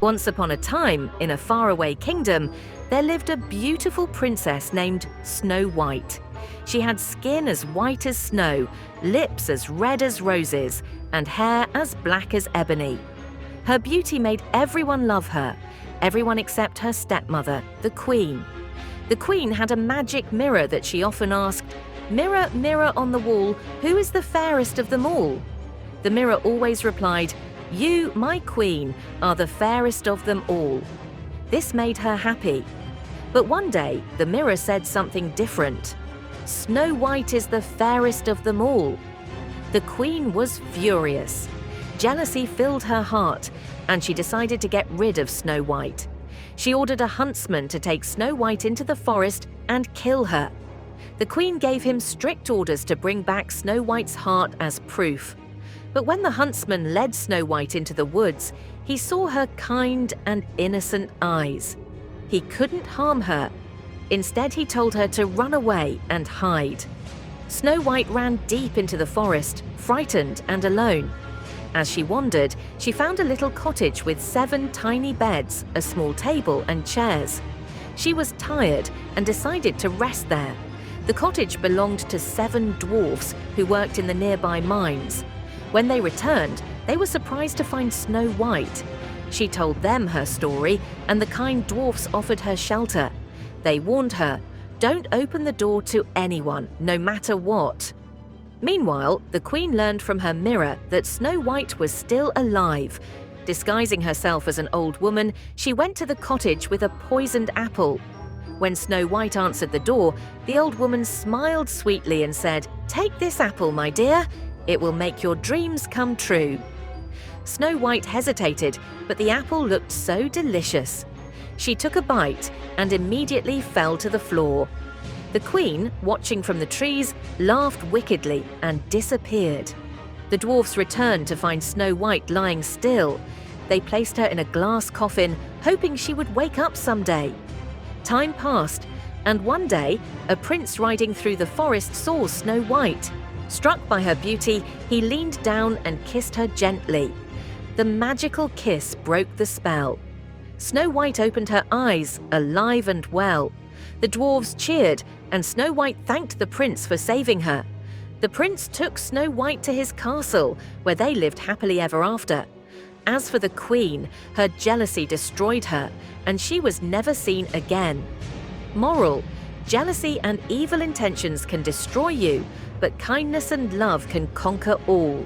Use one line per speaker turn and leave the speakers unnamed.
Once upon a time, in a faraway kingdom, there lived a beautiful princess named Snow White. She had skin as white as snow, lips as red as roses, and hair as black as ebony. Her beauty made everyone love her, everyone except her stepmother, the Queen. The Queen had a magic mirror that she often asked, "Mirror, mirror on the wall, who is the fairest of them all?" The mirror always replied, "You, my queen, are the fairest of them all." This made her happy. But one day, the mirror said something different. "Snow White is the fairest of them all." The queen was furious. Jealousy filled her heart, and she decided to get rid of Snow White. She ordered a huntsman to take Snow White into the forest and kill her. The queen gave him strict orders to bring back Snow White's heart as proof. But when the huntsman led Snow White into the woods, he saw her kind and innocent eyes. He couldn't harm her. Instead, he told her to run away and hide. Snow White ran deep into the forest, frightened and alone. As she wandered, she found a little cottage with 7 tiny beds, a small table and chairs. She was tired and decided to rest there. The cottage belonged to 7 dwarfs who worked in the nearby mines. When they returned, they were surprised to find Snow White. She told them her story, and the kind dwarfs offered her shelter. They warned her, "Don't open the door to anyone, no matter what." Meanwhile, the queen learned from her mirror that Snow White was still alive. Disguising herself as an old woman, she went to the cottage with a poisoned apple. When Snow White answered the door, the old woman smiled sweetly and said, "Take this apple, my dear. It will make your dreams come true." Snow White hesitated, but the apple looked so delicious. She took a bite and immediately fell to the floor. The queen, watching from the trees, laughed wickedly and disappeared. The dwarfs returned to find Snow White lying still. They placed her in a glass coffin, hoping she would wake up someday. Time passed, and one day, a prince riding through the forest saw Snow White. Struck by her beauty, he leaned down and kissed her gently. The magical kiss broke the spell. Snow White opened her eyes, alive and well. The dwarves cheered, and Snow White thanked the prince for saving her. The prince took Snow White to his castle, where they lived happily ever after. As for the queen, her jealousy destroyed her, and she was never seen again. Moral: jealousy and evil intentions can destroy you, but kindness and love can conquer all.